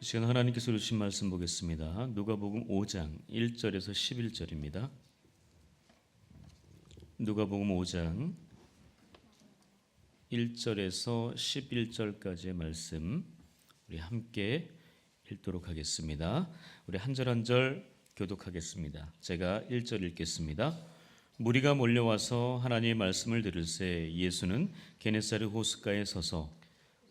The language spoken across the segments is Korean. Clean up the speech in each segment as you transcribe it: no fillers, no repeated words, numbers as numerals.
이 시간 하나님께서 주신 말씀 보겠습니다. 누가복음 5장 1절에서 11절입니다. 누가복음 5장 1절에서 11절까지의 말씀 우리 함께 읽도록 하겠습니다. 우리 한 절 한 절 교독하겠습니다. 제가 1절 읽겠습니다. 무리가 몰려와서 하나님의 말씀을 들을새 예수는 게네사르 호숫가에 서서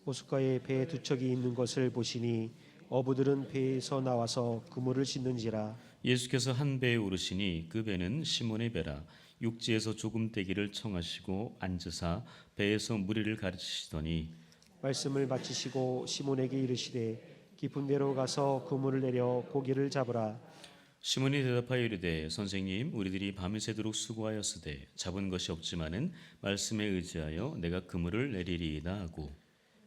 호숫가에 배 두 척이 있는 것을 보시니 어부들은 배에서 나와서 그물을 씻는지라. 예수께서 한 배에 오르시니 그 배는 시몬의 배라. 육지에서 조금 떼기를 청하시고 앉으사 배에서 무리를 가르치시더니 말씀을 마치시고 시몬에게 이르시되 깊은 데로 가서 그물을 내려 고기를 잡으라. 시몬이 대답하여 이르되 선생님 우리들이 밤을 새도록 수고하였으되 잡은 것이 없지만은 말씀에 의지하여 내가 그물을 내리리이다 하고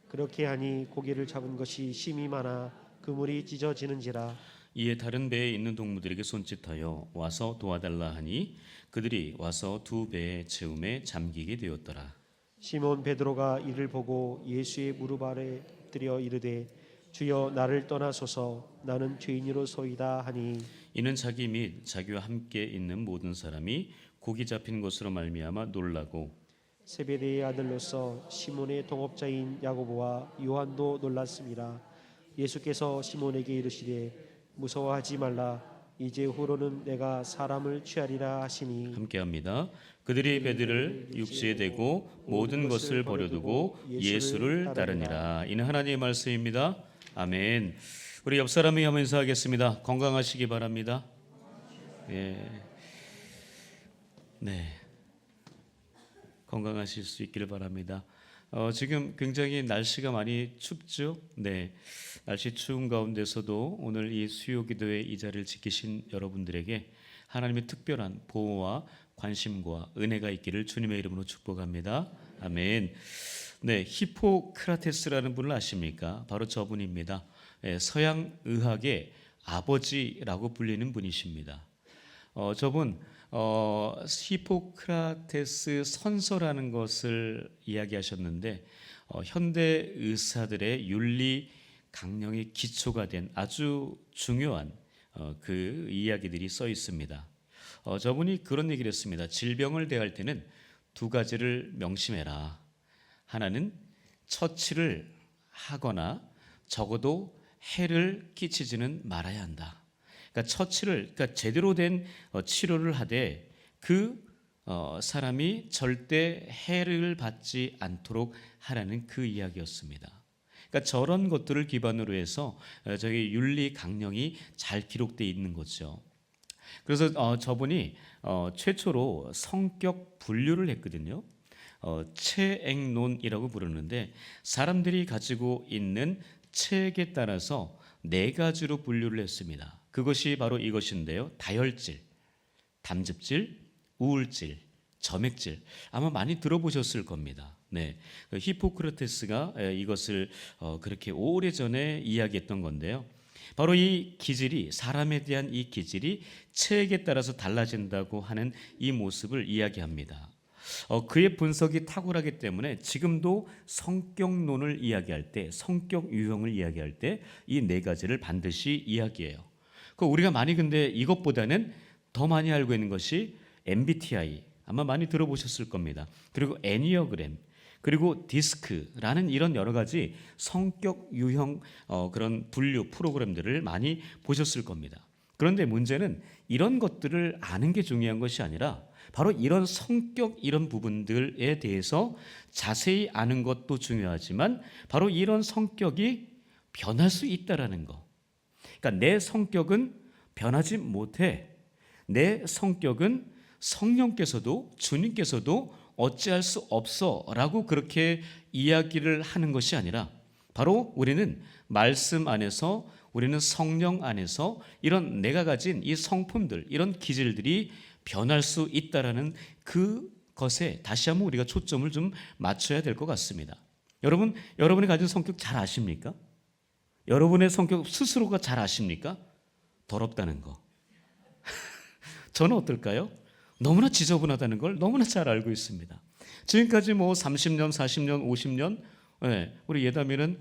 그렇게 하니 고기를 잡은 것이 심이 많아 그물이 찢어지는지라. 이에 다른 배에 있는 동무들에게 손짓하여 와서 도와달라 하니 그들이 와서 두 배의 채움에 잠기게 되었더라. 시몬 베드로가 이를 보고 예수의 무릎 아래 엎드려 이르되 주여 나를 떠나소서 나는 죄인으로소이다 하니 이는 자기 및 자기와 함께 있는 모든 사람이 고기 잡힌 것으로 말미암아 놀라고 세베대의 아들로서 시몬의 동업자인 야고보와 요한도 놀랐습니다. 예수께서 시몬에게 이르시되 무서워하지 말라 이제 후로는 내가 사람을 취하리라 하시니 함께합니다. 그들이 배들을 육지에 대고 모든 것을 버려두고 예수를 따르니라. 이는 하나님의 말씀입니다. 아멘. 우리 옆 사람이 한번 인사하겠습니다. 건강하시기 바랍니다. 예. 네. 건강하실 수 있기를 바랍니다. 지금 굉장히 날씨가 많이 춥죠? 네. 날씨 추운 가운데서도 오늘 이 수요기도의 이 자리를 지키신 여러분들에게 하나님의 특별한 보호와 관심과 은혜가 있기를 주님의 이름으로 축복합니다. 아멘. 네, 히포크라테스라는 분을 아십니까? 바로 저분입니다. 서양 의학의 아버지라고 불리는 분이십니다. 저분 히포크라테스 선서라는 것을 이야기하셨는데 현대 의사들의 윤리 강령의 기초가 된 아주 중요한 그 이야기들이 써 있습니다. 저분이 그런 얘기를 했습니다. 질병을 대할 때는 두 가지를 명심해라. 하나는 처치를 하거나 적어도 해를 끼치지는 말아야 한다. 그러니까 제대로 된 치료를 하되 그 사람이 절대 해를 받지 않도록 하라는 그 이야기였습니다. 그러니까 저런 것들을 기반으로 해서 저희 윤리 강령이 잘 기록되어 있는 거죠. 그래서 저분이 최초로 성격 분류를 했거든요. 체액론이라고 부르는데 사람들이 가지고 있는 체액에 따라서 네 가지로 분류를 했습니다. 그것이 바로 이것인데요. 다혈질, 담즙질, 우울질, 점액질. 아마 많이 들어보셨을 겁니다. 네, 히포크라테스가 이것을 그렇게 오래전에 이야기했던 건데요. 바로 이 기질이 사람에 대한 이 기질이 체액에 따라서 달라진다고 하는 이 모습을 이야기합니다. 그의 분석이 탁월하기 때문에 지금도 성격론을 이야기할 때, 성격 유형을 이야기할 때 이 네 가지를 반드시 이야기해요. 우리가 많이 근데 이것보다는 더 많이 알고 있는 것이 MBTI 아마 많이 들어보셨을 겁니다. 그리고 애니어그램 그리고 디스크라는 이런 여러 가지 성격 유형 그런 분류 프로그램들을 많이 보셨을 겁니다. 그런데 문제는 이런 것들을 아는 게 중요한 것이 아니라 바로 이런 성격 이런 부분들에 대해서 자세히 아는 것도 중요하지만 바로 이런 성격이 변할 수 있다라는 거. 그러니까 내 성격은 변하지 못해. 내 성격은 성령께서도 주님께서도 어찌할 수 없어라고 그렇게 이야기를 하는 것이 아니라 바로 우리는 말씀 안에서 우리는 성령 안에서 이런 내가 가진 이 성품들 이런 기질들이 변할 수 있다라는 그것에 다시 한번 우리가 초점을 좀 맞춰야 될 것 같습니다. 여러분이 가진 성격 잘 아십니까? 여러분의 성격 스스로가 잘 아십니까? 더럽다는 거. 저는 어떨까요? 너무나 지저분하다는 걸 너무나 잘 알고 있습니다. 지금까지 30년, 40년, 50년 예, 우리 예담이는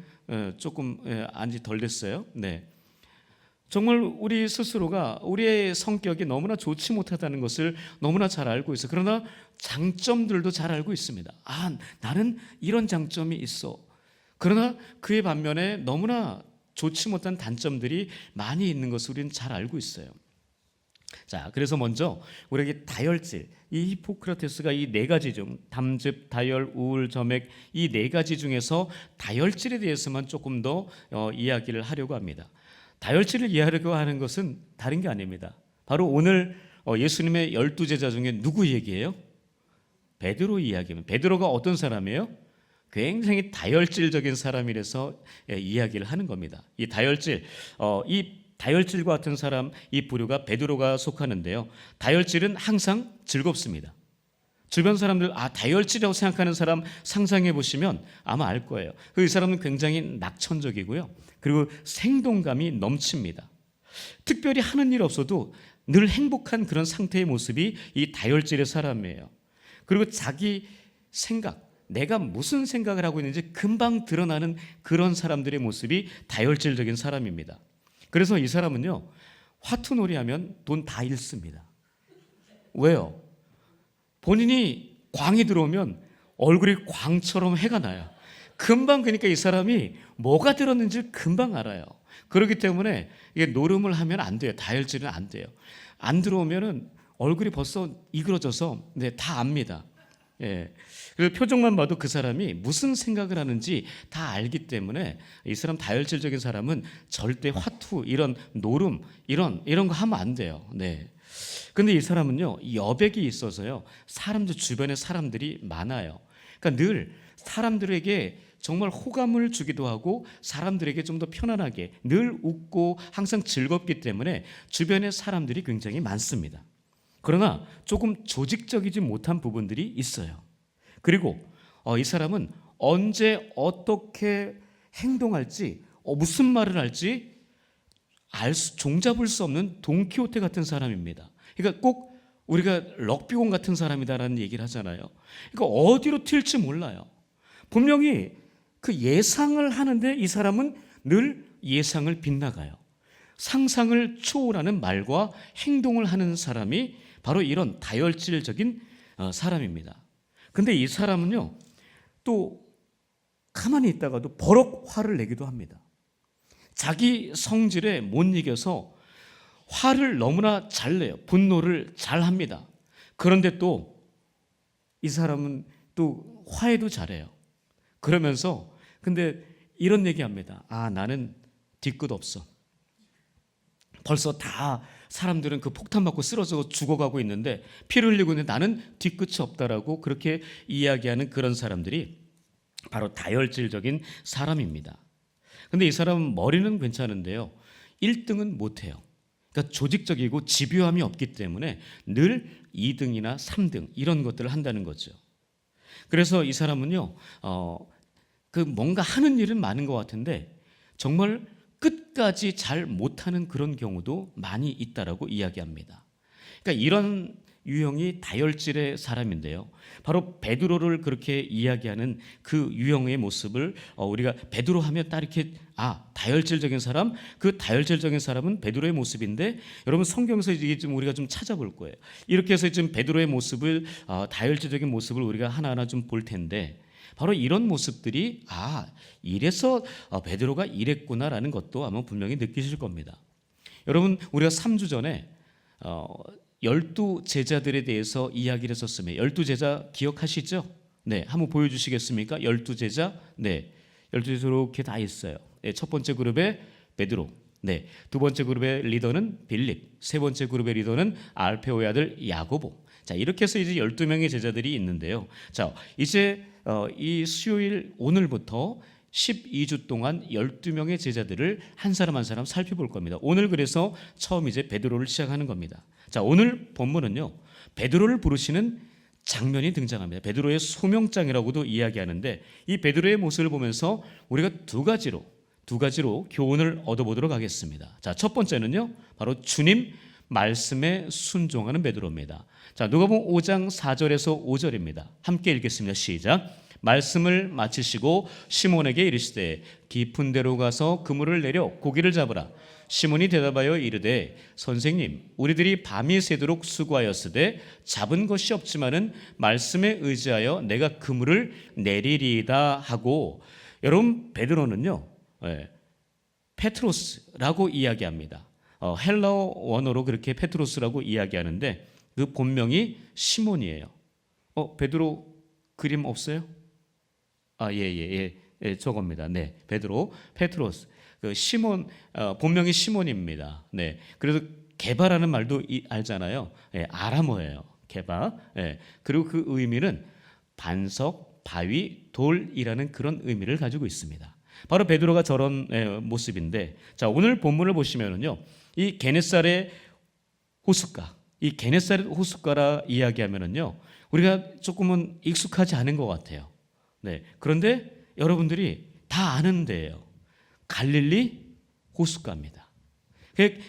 조금 안지 덜 됐어요. 네. 정말 우리 스스로가 우리의 성격이 너무나 좋지 못하다는 것을 너무나 잘 알고 있어요. 그러나 장점들도 잘 알고 있습니다. 아, 나는 이런 장점이 있어. 그러나 그의 반면에 너무나 좋지 못한 단점들이 많이 있는 것을 우리는 잘 알고 있어요. 자, 그래서 먼저 우리에게 다혈질, 이 히포크라테스가 이 네 가지 중 담즙, 다혈, 우울, 점액 이 네 가지 중에서 다혈질에 대해서만 조금 더 이야기를 하려고 합니다. 다혈질을 이해하려고 하는 것은 다른 게 아닙니다. 바로 오늘 예수님의 12제자 중에 누구 얘기예요? 베드로 이야기입니다. 베드로가 어떤 사람이에요? 굉장히 다혈질적인 사람이라서 이야기를 하는 겁니다. 이 다혈질과 같은 사람, 이 부류가 베드로가 속하는데요. 다혈질은 항상 즐겁습니다. 주변 사람들 다혈질이라고 생각하는 사람 상상해 보시면 아마 알 거예요. 이 사람은 굉장히 낙천적이고요. 그리고 생동감이 넘칩니다. 특별히 하는 일 없어도 늘 행복한 그런 상태의 모습이 이 다혈질의 사람이에요. 그리고 자기 생각, 내가 무슨 생각을 하고 있는지 금방 드러나는 그런 사람들의 모습이 다혈질적인 사람입니다. 그래서 이 사람은요, 화투놀이 하면 돈 다 잃습니다. 왜요? 본인이 광이 들어오면 얼굴이 광처럼 해가 나요. 금방, 그러니까 이 사람이 뭐가 들었는지 금방 알아요. 그렇기 때문에 이게 노름을 하면 안 돼요. 다혈질은 안 돼요. 안 들어오면은 얼굴이 벌써 이그러져서 다 압니다. 예. 그리고 표정만 봐도 그 사람이 무슨 생각을 하는지 다 알기 때문에 이 사람 다혈질적인 사람은 절대 화투, 이런 노름, 이런 거 하면 안 돼요. 네. 근데 이 사람은요, 여백이 있어서요, 주변에 사람들이 많아요. 그러니까 늘 사람들에게 정말 호감을 주기도 하고 사람들에게 좀 더 편안하게 늘 웃고 항상 즐겁기 때문에 주변에 사람들이 굉장히 많습니다. 그러나 조금 조직적이지 못한 부분들이 있어요. 그리고 이 사람은 언제 어떻게 행동할지, 무슨 말을 할지 종잡을 수 없는 돈키호테 같은 사람입니다. 그러니까 꼭 우리가 럭비공 같은 사람이다라는 얘기를 하잖아요. 그러니까 어디로 튈지 몰라요. 분명히 그 예상을 하는데 이 사람은 늘 예상을 빗나가요. 상상을 초월하는 말과 행동을 하는 사람이 바로 이런 다혈질적인 사람입니다. 근데 이 사람은요, 또 가만히 있다가도 버럭 화를 내기도 합니다. 자기 성질에 못 이겨서 화를 너무나 잘 내요. 분노를 잘 합니다. 그런데 또 이 사람은 또 화해도 잘해요. 그러면서 근데 이런 얘기합니다. 나는 뒤끝 없어. 벌써 다 사람들은 그 폭탄 맞고 쓰러져 죽어가고 있는데, 피를 흘리고 있는데 나는 뒤끝이 없다라고 그렇게 이야기하는 그런 사람들이 바로 다혈질적인 사람입니다. 근데 이 사람은 머리는 괜찮은데요, 1등은 못해요. 그러니까 조직적이고 집요함이 없기 때문에 늘 2등이나 3등 이런 것들을 한다는 거죠. 그래서 이 사람은요, 그 뭔가 하는 일은 많은 것 같은데 정말 끝까지 잘 못하는 그런 경우도 많이 있다라고 이야기합니다. 그러니까 이런 유형이 다혈질의 사람인데요, 바로 베드로를 그렇게 이야기하는 그 유형의 모습을 우리가 베드로 하면 딱 이렇게 다혈질적인 사람, 그 다혈질적인 사람은 베드로의 모습인데, 여러분 성경에서 이게 좀 우리가 좀 찾아볼 거예요. 이렇게 해서 좀 베드로의 모습을 다혈질적인 모습을 우리가 하나하나 좀 볼 텐데, 바로 이런 모습들이 이래서 베드로가 이랬구나라는 것도 아마 분명히 느끼실 겁니다. 여러분, 우리가 3주 전에 12제자들에 대해서 이야기를 했었으면 12제자 기억하시죠? 네, 한번 보여주시겠습니까? 12제자, 네, 12제자 이렇게 다 있어요. 네, 첫 번째 그룹에 베드로, 네, 두 번째 그룹의 리더는 빌립, 세 번째 그룹의 리더는 알페오의 아들 야고보. 자, 이렇게 해서 이제 12명의 제자들이 있는데요. 자, 이제 이 수요일 오늘부터 12주 동안 12명의 제자들을 한 사람 한 사람 살펴볼 겁니다. 오늘 그래서 처음 이제 베드로를 시작하는 겁니다. 자, 오늘 본문은요, 베드로를 부르시는 장면이 등장합니다. 베드로의 소명장이라고도 이야기하는데, 이 베드로의 모습을 보면서 우리가 두 가지로 교훈을 얻어보도록 하겠습니다. 자, 첫 번째는요, 바로 주님 말씀에 순종하는 베드로입니다. 자, 누가복음 5장 4절에서 5절입니다. 함께 읽겠습니다. 시작. 말씀을 마치시고 시몬에게 이르시되 깊은 데로 가서 그물을 내려 고기를 잡으라. 시몬이 대답하여 이르되 선생님 우리들이 밤이 새도록 수고하였으되 잡은 것이 없지만은 말씀에 의지하여 내가 그물을 내리리이다 하고, 여러분 베드로는요 페트로스라고 이야기합니다. 헬라어 원어로 그렇게 페트로스라고 이야기하는데 그 본명이 시몬이에요. 베드로 그림 없어요? 예, 저겁니다. 네, 베드로, 페트로스. 그 시몬 본명이 시몬입니다. 네, 그래서 게바라는 말도 알잖아요. 아람어예요. 게바. 그리고 그 의미는 반석, 바위, 돌이라는 그런 의미를 가지고 있습니다. 바로 베드로가 저런 모습인데, 자 오늘 본문을 보시면은요, 이 게네사렛 호숫가, 이 게네사렛 호숫가라 이야기하면은요, 우리가 조금은 익숙하지 않은 것 같아요. 네, 그런데 여러분들이 다 아는 데예요. 갈릴리 호숫가입니다.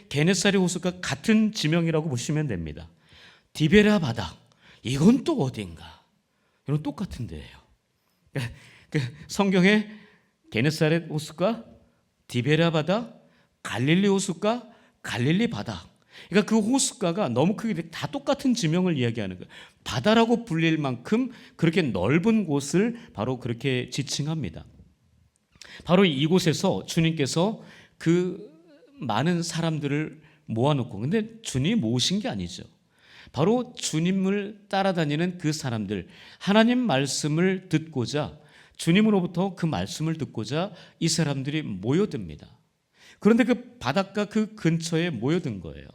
게네사렛 호숫가 같은 지명이라고 보시면 됩니다. 디베라 바다, 이건 또 어딘가? 이건 똑같은 데예요. 성경에 게네사렛 호숫가, 디베라 바다, 갈릴리 호숫가, 갈릴리 바다. 그러니까 그 호숫가가 너무 크게 다 똑같은 지명을 이야기하는 거예요. 바다라고 불릴 만큼 그렇게 넓은 곳을 바로 그렇게 지칭합니다. 바로 이곳에서 주님께서 그 많은 사람들을 모아놓고, 근데 주님이 모으신 게 아니죠. 바로 주님을 따라다니는 그 사람들, 하나님 말씀을 듣고자, 주님으로부터 그 말씀을 듣고자 이 사람들이 모여듭니다. 그런데 그 바닷가 그 근처에 모여든 거예요.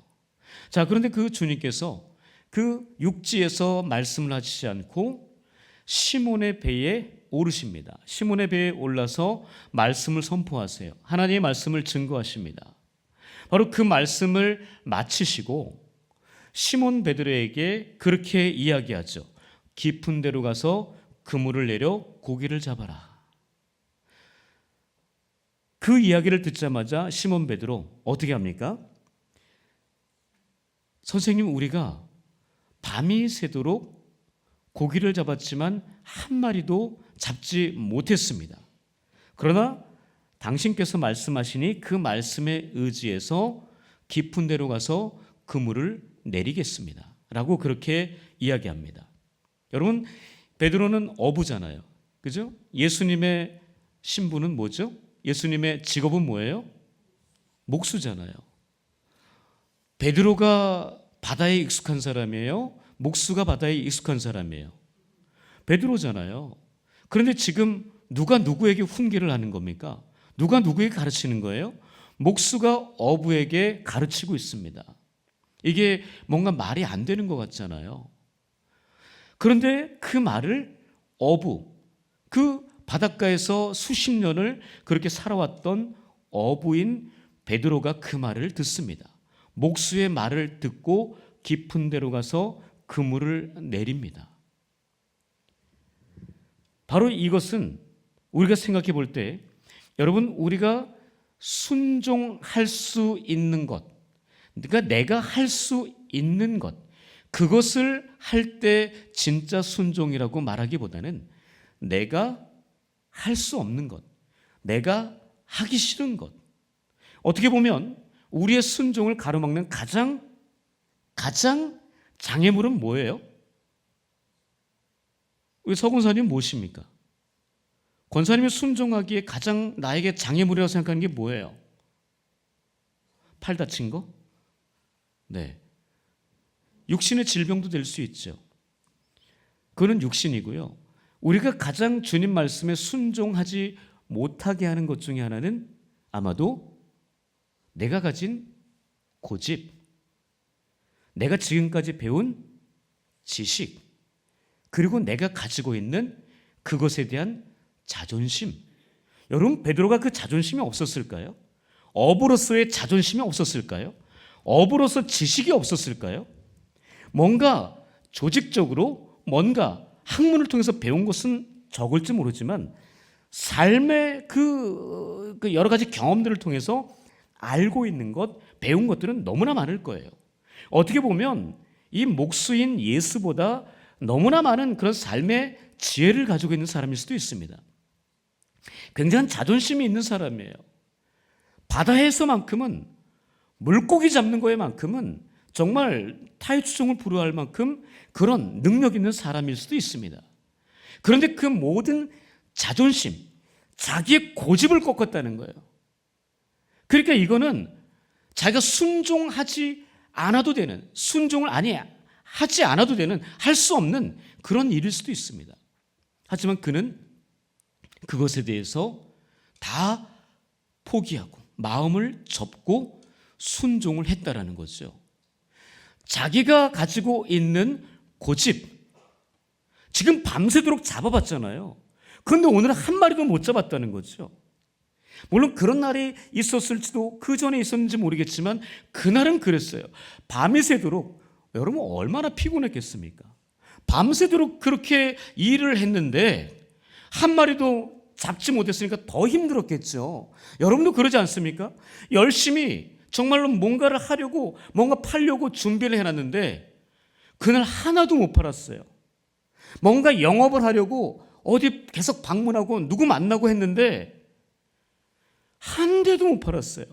자, 그런데 그 주님께서 그 육지에서 말씀을 하시지 않고 시몬의 배에 오르십니다. 시몬의 배에 올라서 말씀을 선포하세요. 하나님의 말씀을 증거하십니다. 바로 그 말씀을 마치시고 시몬 베드로에게 그렇게 이야기하죠. 깊은 데로 가서 그물을 내려 고기를 잡아라. 그 이야기를 듣자마자 시몬 베드로 어떻게 합니까? 선생님, 우리가 밤이 새도록 고기를 잡았지만 한 마리도 잡지 못했습니다. 그러나 당신께서 말씀하시니 그 말씀에 의지해서 깊은 데로 가서 그물을 내리겠습니다. 라고 그렇게 이야기합니다. 여러분, 베드로는 어부잖아요. 그죠? 예수님의 신분은 뭐죠? 예수님의 직업은 뭐예요? 목수잖아요. 베드로가 바다에 익숙한 사람이에요? 목수가 바다에 익숙한 사람이에요? 베드로잖아요. 그런데 지금 누가 누구에게 훈계를 하는 겁니까? 누가 누구에게 가르치는 거예요? 목수가 어부에게 가르치고 있습니다. 이게 뭔가 말이 안 되는 것 같잖아요. 그런데 그 말을 어부, 그 바닷가에서 수십 년을 그렇게 살아왔던 어부인 베드로가 그 말을 듣습니다. 목수의 말을 듣고 깊은 데로 가서 그물을 내립니다. 바로 이것은 우리가 생각해 볼 때, 여러분, 우리가 순종할 수 있는 것, 그러니까 내가 할 수 있는 것, 그것을 할 때 진짜 순종이라고 말하기보다는 내가 할 수 없는 것, 내가 하기 싫은 것, 어떻게 보면 우리의 순종을 가로막는 가장 장애물은 뭐예요? 우리 서 권사님 무엇입니까? 권사님이 순종하기에 가장 나에게 장애물이라고 생각하는 게 뭐예요? 팔 다친 거? 네. 육신의 질병도 될 수 있죠. 그거는 육신이고요. 우리가 가장 주님 말씀에 순종하지 못하게 하는 것 중에 하나는 아마도 내가 가진 고집, 내가 지금까지 배운 지식, 그리고 내가 가지고 있는 그것에 대한 자존심. 여러분, 베드로가 그 자존심이 없었을까요? 어부로서의 자존심이 없었을까요? 어부로서 지식이 없었을까요? 뭔가 조직적으로 뭔가 학문을 통해서 배운 것은 적을지 모르지만 삶의 그 여러 가지 경험들을 통해서 알고 있는 것, 배운 것들은 너무나 많을 거예요. 어떻게 보면 이 목수인 예수보다 너무나 많은 그런 삶의 지혜를 가지고 있는 사람일 수도 있습니다. 굉장한 자존심이 있는 사람이에요. 바다에서만큼은, 물고기 잡는 거에만큼은 정말 타의 추종을 불허할 만큼 그런 능력 있는 사람일 수도 있습니다. 그런데 그 모든 자존심, 자기의 고집을 꺾었다는 거예요. 그러니까 이거는 자기가 순종하지 않아도 되는, 순종을 하지 않아도 되는, 할 수 없는 그런 일일 수도 있습니다. 하지만 그는 그것에 대해서 다 포기하고 마음을 접고 순종을 했다라는 거죠. 자기가 가지고 있는 고집, 지금 밤새도록 잡아봤잖아요. 그런데 오늘은 한 마리도 못 잡았다는 거죠. 물론 그런 날이 있었을지도 그 전에 있었는지 모르겠지만 그날은 그랬어요. 밤이 새도록, 여러분 얼마나 피곤했겠습니까? 밤새도록 그렇게 일을 했는데 한 마리도 잡지 못했으니까 더 힘들었겠죠. 여러분도 그러지 않습니까? 열심히 정말로 뭔가를 하려고, 뭔가 팔려고 준비를 해놨는데 그날 하나도 못 팔았어요. 뭔가 영업을 하려고 어디 계속 방문하고 누구 만나고 했는데 한 대도 못 팔았어요.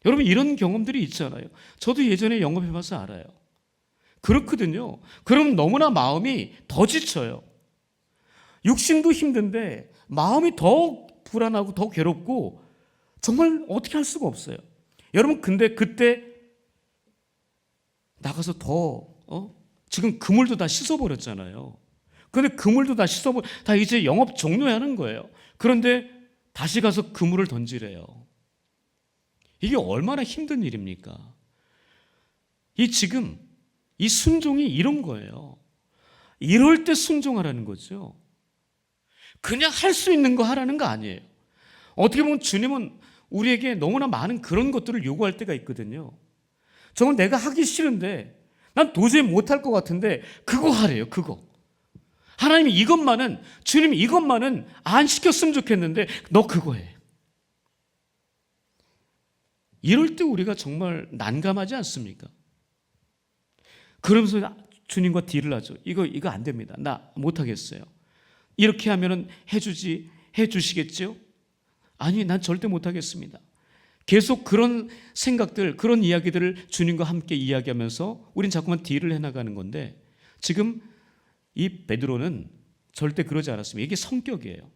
여러분 이런 경험들이 있잖아요. 저도 예전에 영업해봐서 알아요. 그렇거든요. 그럼 너무나 마음이 더 지쳐요. 육신도 힘든데 마음이 더 불안하고 더 괴롭고 정말 어떻게 할 수가 없어요. 여러분 근데 그때 나가서 지금 그물도 다 씻어버렸잖아요. 그런데 그물도 다 이제 영업 종료하는 거예요. 그런데 다시 가서 그물을 던지래요. 이게 얼마나 힘든 일입니까? 지금 이 순종이 이런 거예요. 이럴 때 순종하라는 거죠. 그냥 할 수 있는 거 하라는 거 아니에요. 어떻게 보면 주님은 우리에게 너무나 많은 그런 것들을 요구할 때가 있거든요. 저건 내가 하기 싫은데 난 도저히 못할 것 같은데 그거 하래요. 그거. 하나님이 주님이 이것만은 안 시켰으면 좋겠는데 너 그거 해. 이럴 때 우리가 정말 난감하지 않습니까? 그러면서 주님과 딜을 하죠. 이거 안 됩니다. 나 못하겠어요. 이렇게 하면은 해주시겠죠? 아니, 난 절대 못하겠습니다. 계속 그런 생각들, 그런 이야기들을 주님과 함께 이야기하면서 우린 자꾸만 딜을 해나가는 건데 지금 이 베드로는 절대 그러지 않았습니다. 이게 성격이에요.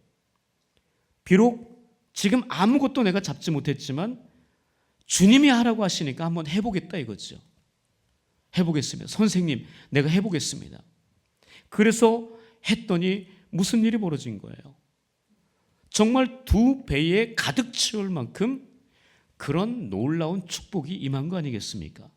비록 지금 아무것도 내가 잡지 못했지만 주님이 하라고 하시니까 한번 해보겠다 이거죠. 해보겠습니다. 선생님, 내가 해보겠습니다. 그래서 했더니 무슨 일이 벌어진 거예요? 정말 두 배에 가득 채울 만큼 그런 놀라운 축복이 임한 거 아니겠습니까?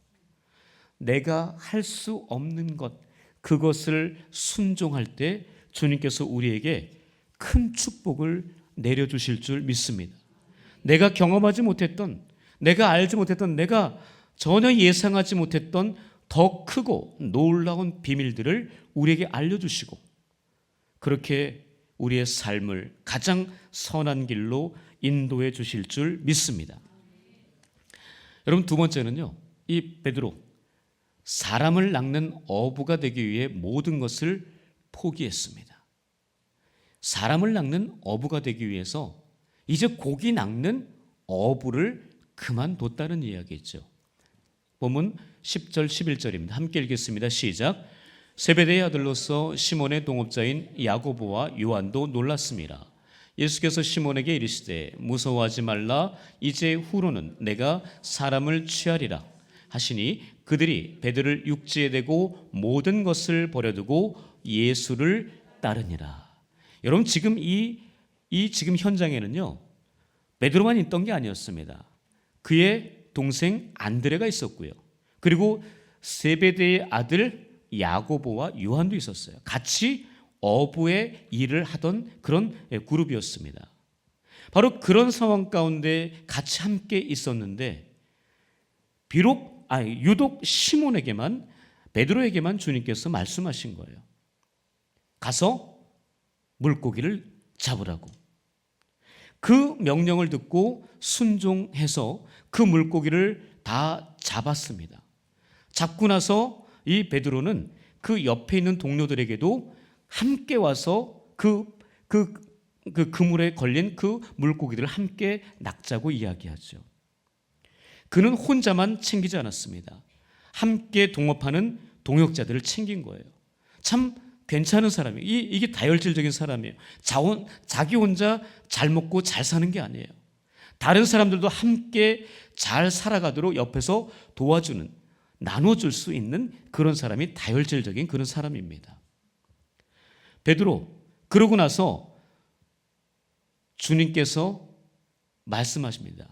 내가 할 수 없는 것, 그것을 순종할 때 주님께서 우리에게 큰 축복을 내려주실 줄 믿습니다. 내가 경험하지 못했던, 내가 알지 못했던, 내가 전혀 예상하지 못했던 더 크고 놀라운 비밀들을 우리에게 알려주시고 그렇게 우리의 삶을 가장 선한 길로 인도해 주실 줄 믿습니다. 여러분 두 번째는요, 이 베드로 사람을 낚는 어부가 되기 위해 모든 것을 포기했습니다. 사람을 낚는 어부가 되기 위해서 이제 고기 낚는 어부를 그만뒀다는 이야기죠. 본문 10절 11절입니다. 함께 읽겠습니다. 시작. 세베대의 아들로서 시몬의 동업자인 야고보와 요한도 놀랐습니다. 예수께서 시몬에게 이르시되 무서워하지 말라, 이제 후로는 내가 사람을 취하리라 하시니 그들이 베드로를 육지에 대고 모든 것을 버려두고 예수를 따르니라. 여러분 지금 지금 현장에는요 베드로만 있던 게 아니었습니다. 그의 동생 안드레가 있었고요. 그리고 세베대의 아들 야고보와 요한도 있었어요. 같이 어부의 일을 하던 그런 그룹이었습니다. 바로 그런 상황 가운데 같이 함께 있었는데 유독 시몬에게만, 베드로에게만 주님께서 말씀하신 거예요. 가서 물고기를 잡으라고. 그 명령을 듣고 순종해서 그 물고기를 다 잡았습니다. 잡고 나서 이 베드로는 그 옆에 있는 동료들에게도 함께 와서 그 그물에 걸린 그 물고기들을 함께 낚자고 이야기하죠. 그는 혼자만 챙기지 않았습니다. 함께 동업하는 동역자들을 챙긴 거예요. 참 괜찮은 사람이에요. 이게 다혈질적인 사람이에요. 자기 혼자 잘 먹고 잘 사는 게 아니에요. 다른 사람들도 함께 잘 살아가도록 옆에서 도와주는, 나눠줄 수 있는 그런 사람이 다혈질적인 그런 사람입니다. 베드로, 그러고 나서 주님께서 말씀하십니다.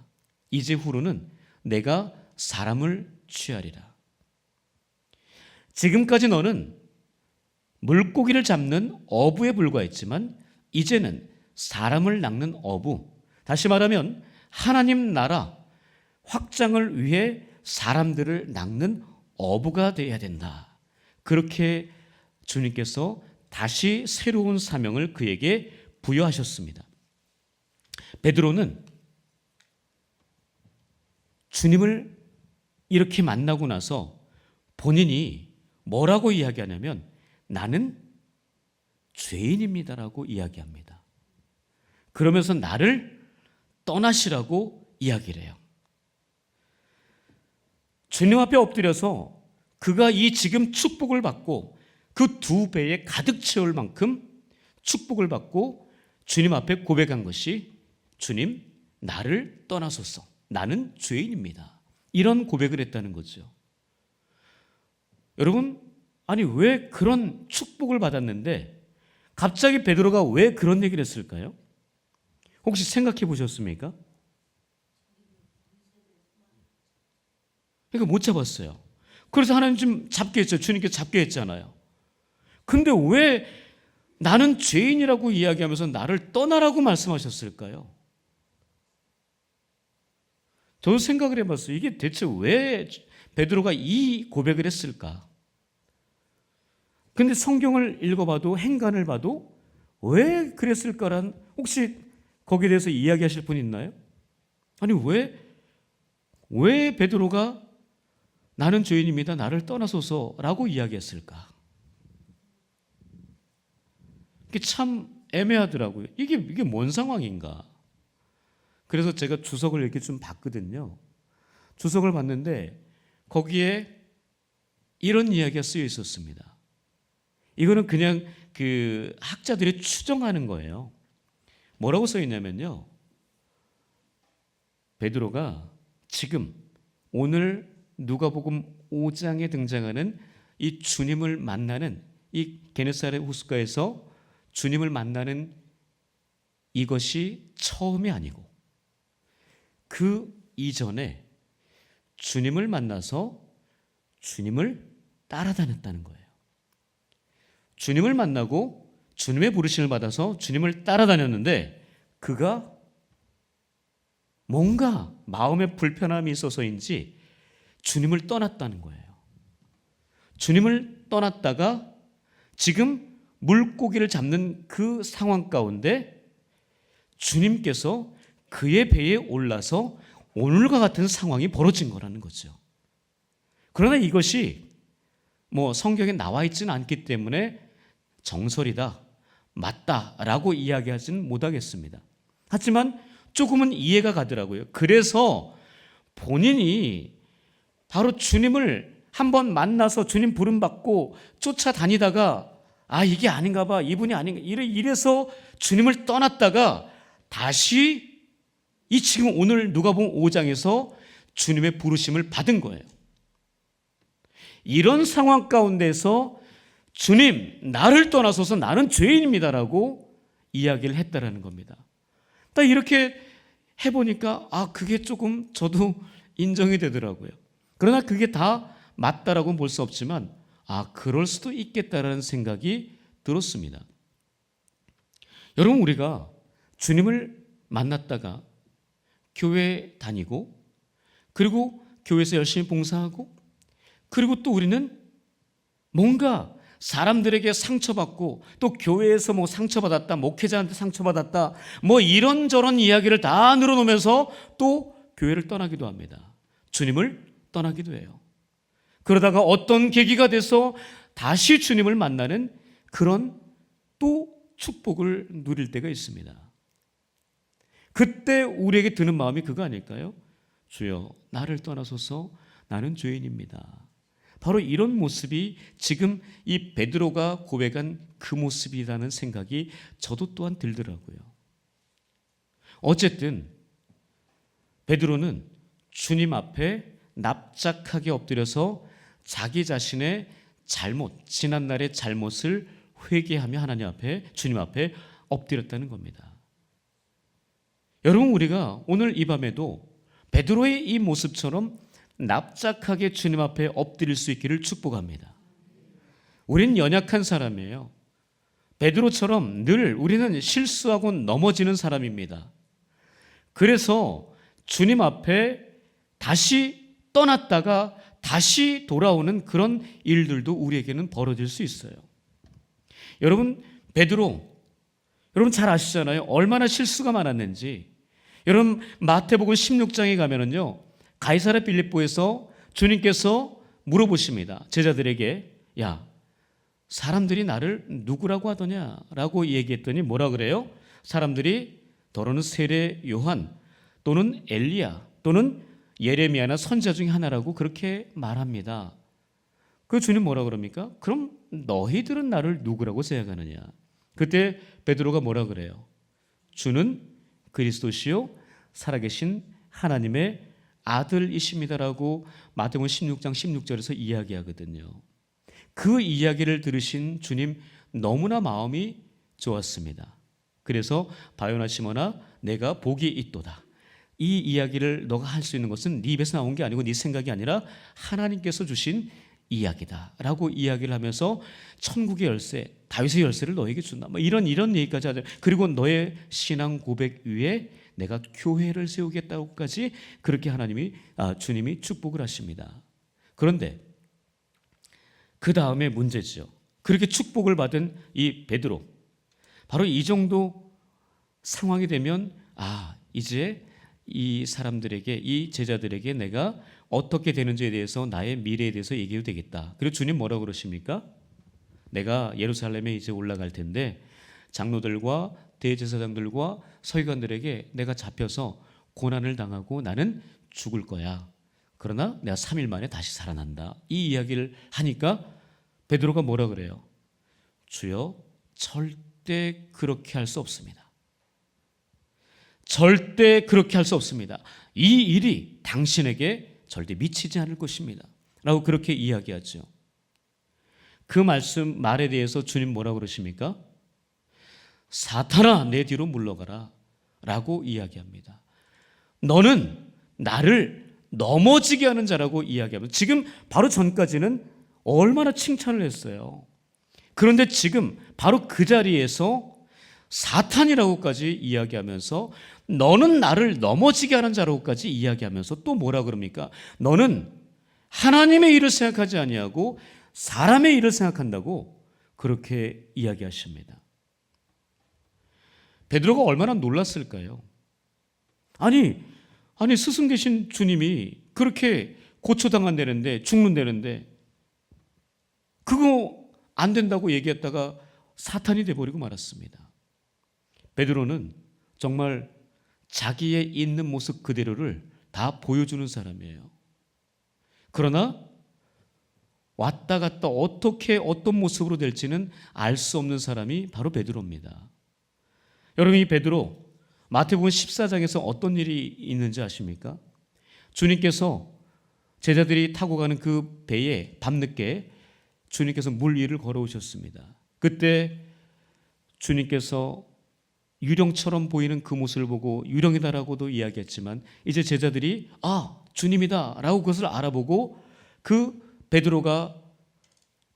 이제 후로는 내가 사람을 취하리라. 지금까지 너는 물고기를 잡는 어부에 불과했지만 이제는 사람을 낚는 어부, 다시 말하면 하나님 나라 확장을 위해 사람들을 낚는 어부가 되어야 된다. 그렇게 주님께서 다시 새로운 사명을 그에게 부여하셨습니다. 베드로는 주님을 이렇게 만나고 나서 본인이 뭐라고 이야기하냐면 나는 죄인입니다라고 이야기합니다. 그러면서 나를 떠나시라고 이야기를 해요. 주님 앞에 엎드려서 그가 이 지금 축복을 받고 그 2배에 가득 채울 만큼 축복을 받고 주님 앞에 고백한 것이 주님, 나를 떠나소서. 나는 죄인입니다. 이런 고백을 했다는 거죠. 여러분, 아니 왜 그런 축복을 받았는데 갑자기 베드로가 왜 그런 얘기를 했을까요? 혹시 생각해 보셨습니까? 그러니까 못 잡았어요. 그래서 하나님 좀 잡게 했죠. 주님께 잡게 했잖아요. 근데 왜 나는 죄인이라고 이야기하면서 나를 떠나라고 말씀하셨을까요? 저도 생각을 해봤어요. 이게 대체 왜 베드로가 이 고백을 했을까? 근데 성경을 읽어봐도 행간을 봐도 왜 그랬을까란 혹시 거기에 대해서 이야기하실 분 있나요? 아니 왜 베드로가 나는 죄인입니다. 나를 떠나소서라고 이야기했을까? 이게 참 애매하더라고요. 이게 뭔 상황인가? 그래서 제가 주석을 이렇게 좀 봤거든요. 주석을 봤는데 거기에 이런 이야기가 쓰여 있었습니다. 이거는 그냥 그 학자들이 추정하는 거예요. 뭐라고 써 있냐면요. 베드로가 지금 오늘 누가복음 5장에 등장하는 이 주님을 만나는 이 게네사렛 호숫가에서 주님을 만나는 이것이 처음이 아니고 그 이전에 주님을 만나서 주님을 따라다녔다는 거예요. 주님을 만나고 주님의 부르심을 받아서 주님을 따라다녔는데 그가 뭔가 마음에 불편함이 있어서인지 주님을 떠났다는 거예요. 주님을 떠났다가 지금 물고기를 잡는 그 상황 가운데 주님께서 그의 배에 올라서 오늘과 같은 상황이 벌어진 거라는 거죠. 그러나 이것이 뭐 성경에 나와 있지는 않기 때문에 정설이다, 맞다라고 이야기하지는 못하겠습니다. 하지만 조금은 이해가 가더라고요. 그래서 본인이 바로 주님을 한번 만나서 주님 부름 받고 쫓아다니다가 이게 아닌가 봐, 이분이 아닌가, 이래서 주님을 떠났다가 다시 이 지금 오늘 누가복음 5장에서 주님의 부르심을 받은 거예요. 이런 상황 가운데서 주님, 나를 떠나소서 나는 죄인입니다라고 이야기를 했다라는 겁니다. 딱 이렇게 해보니까 그게 조금 저도 인정이 되더라고요. 그러나 그게 다 맞다라고는 볼 수 없지만 그럴 수도 있겠다라는 생각이 들었습니다. 여러분, 우리가 주님을 만났다가 교회 다니고 그리고 교회에서 열심히 봉사하고 그리고 또 우리는 뭔가 사람들에게 상처받고 또 교회에서 뭐 상처받았다, 목회자한테 상처받았다, 뭐 이런저런 이야기를 다 늘어놓으면서 또 교회를 떠나기도 합니다. 주님을 떠나기도 해요. 그러다가 어떤 계기가 돼서 다시 주님을 만나는 그런 또 축복을 누릴 때가 있습니다. 그때 우리에게 드는 마음이 그거 아닐까요? 주여, 나를 떠나소서, 나는 죄인입니다. 바로 이런 모습이 지금 이 베드로가 고백한 그 모습이라는 생각이 저도 또한 들더라고요. 어쨌든 베드로는 주님 앞에 납작하게 엎드려서 자기 자신의 잘못, 지난날의 잘못을 회개하며 하나님 앞에, 주님 앞에 엎드렸다는 겁니다. 여러분, 우리가 오늘 이 밤에도 베드로의 이 모습처럼 납작하게 주님 앞에 엎드릴 수 있기를 축복합니다. 우린 연약한 사람이에요. 베드로처럼 늘 우리는 실수하고 넘어지는 사람입니다. 그래서 주님 앞에 다시 떠났다가 다시 돌아오는 그런 일들도 우리에게는 벌어질 수 있어요. 여러분, 베드로, 여러분 잘 아시잖아요. 얼마나 실수가 많았는지. 여러분, 마태복음 16장에 가면은요, 가이사랴 빌립보에서 주님께서 물어보십니다. 제자들에게, 야, 사람들이 나를 누구라고 하더냐? 라고 얘기했더니 뭐라 그래요? 사람들이 더러는 세례 요한 또는 엘리야 또는 예레미야나 선지자 중에 하나라고 그렇게 말합니다. 그 주님 뭐라 그럽니까? 그럼 너희들은 나를 누구라고 생각하느냐? 그때 베드로가 뭐라 그래요? 주는 그리스도시요 살아계신 하나님의 아들이십니다라고 마태복음 16장 16절에서 이야기하거든요. 그 이야기를 들으신 주님 너무나 마음이 좋았습니다. 그래서 바요나 시몬아, 내가 복이 있도다. 이 이야기를 너가 할 수 있는 것은 네 입에서 나온 게 아니고 네 생각이 아니라 하나님께서 주신 이야기다 라고 이야기를 하면서 천국의 열쇠, 다윗의 열쇠를 너에게 준다, 뭐 이런 얘기까지 하죠. 그리고 너의 신앙 고백 위에 내가 교회를 세우겠다고까지 그렇게 주님이 축복을 하십니다. 그런데 그 다음에 문제죠. 그렇게 축복을 받은 이 베드로, 바로 이 정도 상황이 되면 이제 이 사람들에게, 이 제자들에게 내가 어떻게 되는지에 대해서, 나의 미래에 대해서 얘기해도 되겠다. 그리고 주님 뭐라고 그러십니까? 내가 예루살렘에 이제 올라갈 텐데 장로들과 대제사장들과 서기관들에게 내가 잡혀서 고난을 당하고 나는 죽을 거야. 그러나 내가 3일 만에 다시 살아난다. 이 이야기를 하니까 베드로가 뭐라 그래요? 주여, 절대 그렇게 할 수 없습니다. 절대 그렇게 할 수 없습니다. 이 일이 당신에게 절대 미치지 않을 것입니다. 라고 그렇게 이야기하죠. 그 말에 대해서 주님 뭐라고 그러십니까? 사탄아, 내 뒤로 물러가라 라고 이야기합니다. 너는 나를 넘어지게 하는 자라고 이야기합니다. 지금 바로 전까지는 얼마나 칭찬을 했어요. 그런데 지금 바로 그 자리에서 사탄이라고까지 이야기하면서 너는 나를 넘어지게 하는 자라고까지 이야기하면서 또 뭐라 그럽니까? 너는 하나님의 일을 생각하지 아니하고 사람의 일을 생각한다고 그렇게 이야기하십니다. 베드로가 얼마나 놀랐을까요? 아니 스승 되신 주님이 그렇게 고초당한다는데, 죽는다는데 그거 안 된다고 얘기했다가 사탄이 돼버리고 말았습니다. 베드로는 정말 자기의 있는 모습 그대로를 다 보여주는 사람이에요. 그러나 왔다 갔다 어떻게 어떤 모습으로 될지는 알 수 없는 사람이 바로 베드로입니다. 여러분, 이 베드로 마태복음 14장에서 어떤 일이 있는지 아십니까? 주님께서 제자들이 타고 가는 그 배에 밤늦게 주님께서 물 위를 걸어오셨습니다. 그때 주님께서 유령처럼 보이는 그 모습을 보고 유령이다라고도 이야기했지만 이제 제자들이 주님이다 라고 그것을 알아보고 그 베드로가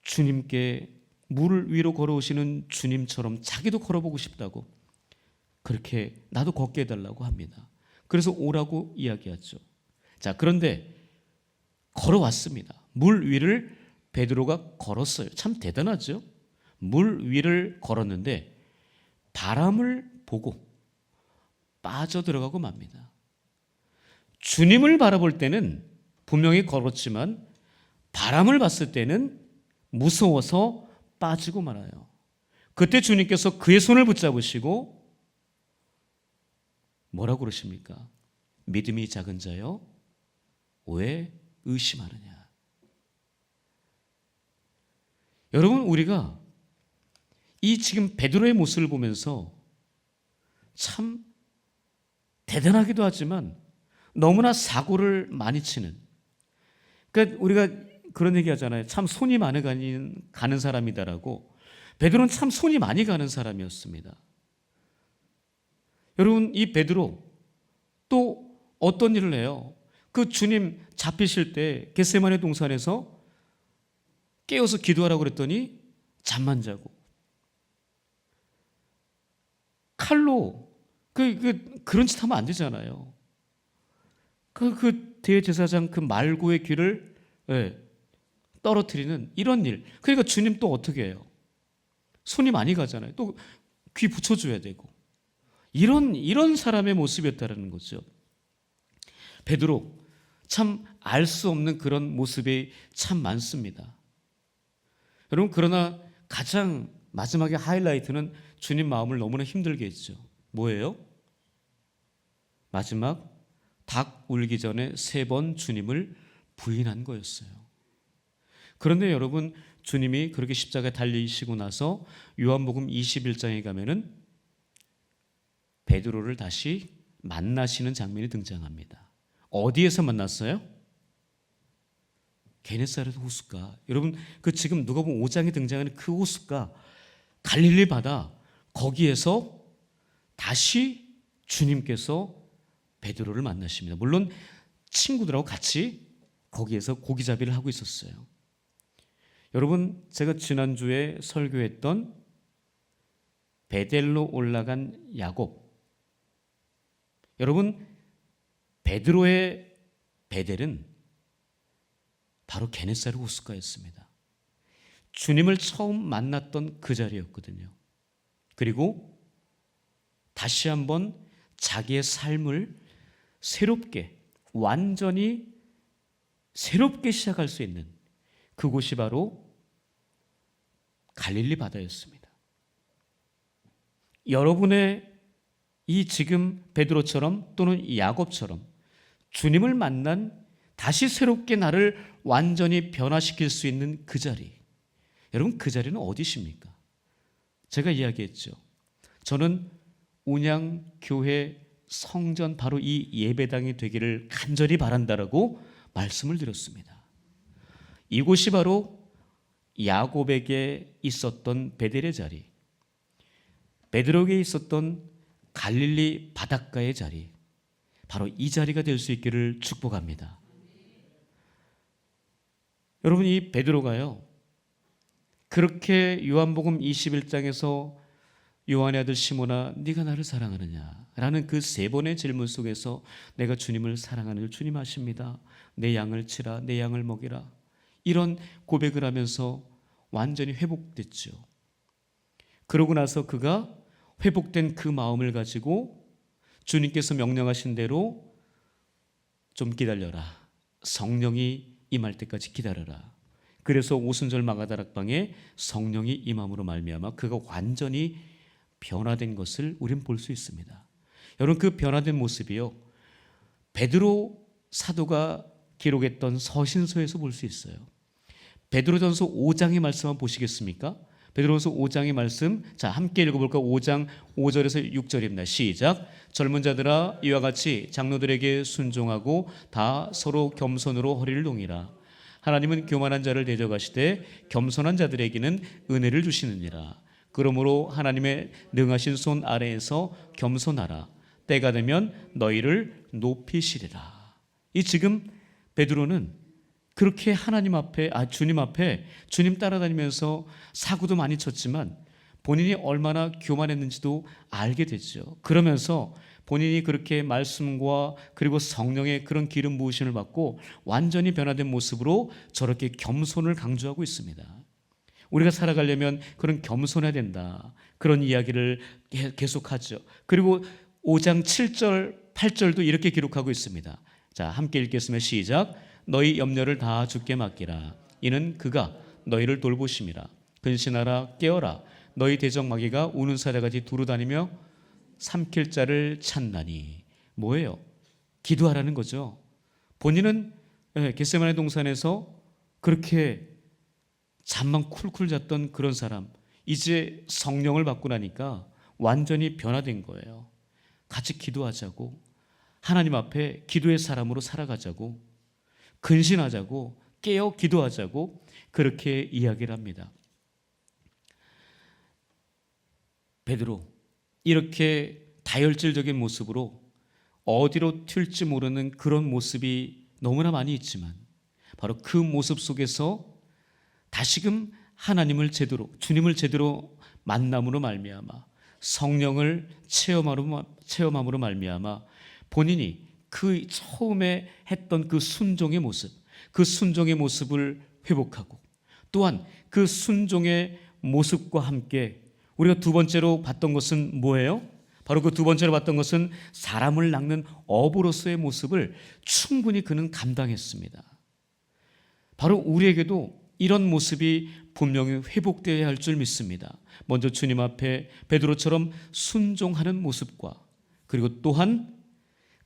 주님께 물 위로 걸어오시는 주님처럼 자기도 걸어보고 싶다고, 그렇게 나도 걷게 해달라고 합니다. 그래서 오라고 이야기하죠. 자, 그런데 걸어왔습니다. 물 위를 베드로가 걸었어요. 참 대단하죠. 물 위를 걸었는데 바람을 보고 빠져들어가고 맙니다. 주님을 바라볼 때는 분명히 걸었지만 바람을 봤을 때는 무서워서 빠지고 말아요. 그때 주님께서 그의 손을 붙잡으시고 뭐라고 그러십니까? 믿음이 작은 자여 왜 의심하느냐. 여러분, 우리가 이 지금 베드로의 모습을 보면서 참 대단하기도 하지만 너무나 사고를 많이 치는, 그러니까 우리가 그런 얘기 하잖아요. 참 손이 많이 가는 사람이다라고. 베드로는 참 손이 많이 가는 사람이었습니다. 여러분, 이 베드로 또 어떤 일을 해요? 그 주님 잡히실 때 겟세마네 동산에서 깨어서 기도하라고 그랬더니 잠만 자고, 칼로 그런 짓 하면 안 되잖아요. 그 대제사장 그 말고의 귀를 떨어뜨리는 이런 일. 그러니까 주님 또 어떻게 해요? 손이 많이 가잖아요. 또 귀 붙여줘야 되고. 이런 사람의 모습이었다는 거죠. 베드로 참 알 수 없는 그런 모습이 참 많습니다. 여러분, 그러나 가장 마지막에 하이라이트는 주님 마음을 너무나 힘들게 했죠. 뭐예요? 마지막 닭 울기 전에 3번 주님을 부인한 거였어요. 그런데 여러분, 주님이 그렇게 십자가에 달리시고 나서 요한복음 21장에 가면은 베드로를 다시 만나시는 장면이 등장합니다. 어디에서 만났어요? 게네사렛 호숫가. 여러분, 그 지금 누가복음 5장에 등장하는 그 호숫가, 갈릴리 바다, 거기에서 다시 주님께서 베드로를 만나십니다. 물론 친구들하고 같이 거기에서 고기잡이를 하고 있었어요. 여러분, 제가 지난주에 설교했던 베델로 올라간 야곱, 여러분, 베드로의 베델은 바로 게네사렛 호숫가였습니다. 주님을 처음 만났던 그 자리였거든요. 그리고 다시 한번 자기의 삶을 새롭게, 완전히 새롭게 시작할 수 있는 그곳이 바로 갈릴리 바다였습니다. 여러분의 이 지금 베드로처럼 또는 야곱처럼 주님을 만난, 다시 새롭게 나를 완전히 변화시킬 수 있는 그 자리, 여러분, 그 자리는 어디십니까? 제가 이야기했죠. 저는 운양교회 성전 바로 이 예배당이 되기를 간절히 바란다라고 말씀을 드렸습니다. 이곳이 바로 야곱에게 있었던 베델의 자리, 베드로에게 있었던 갈릴리 바닷가의 자리, 바로 이 자리가 될 수 있기를 축복합니다. 여러분, 이 베드로가요, 그렇게 요한복음 21장에서 요한의 아들 시몬아 네가 나를 사랑하느냐 라는 그 3번의 질문 속에서 내가 주님을 사랑하는 줄 주님 아십니다. 내 양을 치라, 내 양을 먹이라, 이런 고백을 하면서 완전히 회복됐죠. 그러고 나서 그가 회복된 그 마음을 가지고 주님께서 명령하신 대로 좀 기다려라, 성령이 임할 때까지 기다려라. 그래서 오순절 마가다락방에 성령이 임함으로 말미암아 그가 완전히 변화된 것을 우리는 볼 수 있습니다. 여러분, 그 변화된 모습이요, 베드로 사도가 기록했던 서신서에서 볼 수 있어요. 베드로전서 5장의 말씀 한번 보시겠습니까? 베드로전서 5장의 말씀, 자, 함께 읽어볼까? 5장 5절에서 6절입니다. 시작. 젊은 자들아, 이와 같이 장로들에게 순종하고 다 서로 겸손으로 허리를 동이라. 하나님은 교만한 자를 대적하시되 겸손한 자들에게는 은혜를 주시느니라. 그러므로 하나님의 능하신 손 아래에서 겸손하라. 때가 되면 너희를 높이시리라. 이 지금 베드로는 그렇게 하나님 앞에, 주님 앞에 주님 따라다니면서 사고도 많이 쳤지만 본인이 얼마나 교만했는지도 알게 됐죠. 그러면서 본인이 그렇게 말씀과 그리고 성령의 그런 기름 부으심을 받고 완전히 변화된 모습으로 저렇게 겸손을 강조하고 있습니다. 우리가 살아가려면 그런 겸손해야 된다, 그런 이야기를 계속하죠. 그리고 5장 7절 8절도 이렇게 기록하고 있습니다. 자, 함께 읽겠습니다. 시작. 너희 염려를 다 주께 맡기라. 이는 그가 너희를 돌보심이라. 근신하라 깨어라. 너희 대적 마귀가 우는 사자같이 두루다니며 삼킬 자를 찾나니. 뭐예요? 기도하라는 거죠. 본인은 겟세마네 동산에서 그렇게 잠만 쿨쿨 잤던 그런 사람, 이제 성령을 받고 나니까 완전히 변화된 거예요. 같이 기도하자고, 하나님 앞에 기도의 사람으로 살아가자고, 근신하자고, 깨어 기도하자고 그렇게 이야기를 합니다. 베드로 이렇게 다혈질적인 모습으로 어디로 튈지 모르는 그런 모습이 너무나 많이 있지만 바로 그 모습 속에서 다시금 하나님을 제대로, 주님을 제대로 만남으로 말미암아 성령을 체험함으로 말미암아 본인이 그 처음에 했던 그 순종의 모습, 그 순종의 모습을 회복하고 또한 그 순종의 모습과 함께 우리가 두 번째로 봤던 것은 뭐예요? 바로 그 두 번째로 봤던 것은 사람을 낚는 어부로서의 모습을 충분히 그는 감당했습니다. 바로 우리에게도 이런 모습이 분명히 회복되어야 할 줄 믿습니다. 먼저 주님 앞에 베드로처럼 순종하는 모습과 그리고 또한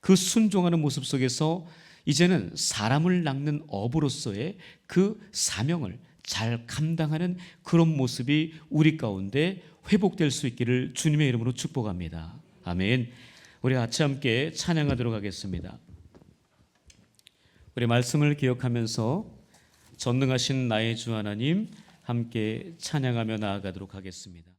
그 순종하는 모습 속에서 이제는 사람을 낚는 어부로서의 그 사명을 잘 감당하는 그런 모습이 우리 가운데 회복될 수 있기를 주님의 이름으로 축복합니다. 아멘. 우리 같이 함께 찬양하도록 하겠습니다. 우리 말씀을 기억하면서 전능하신 나의 주 하나님 함께 찬양하며 나아가도록 하겠습니다.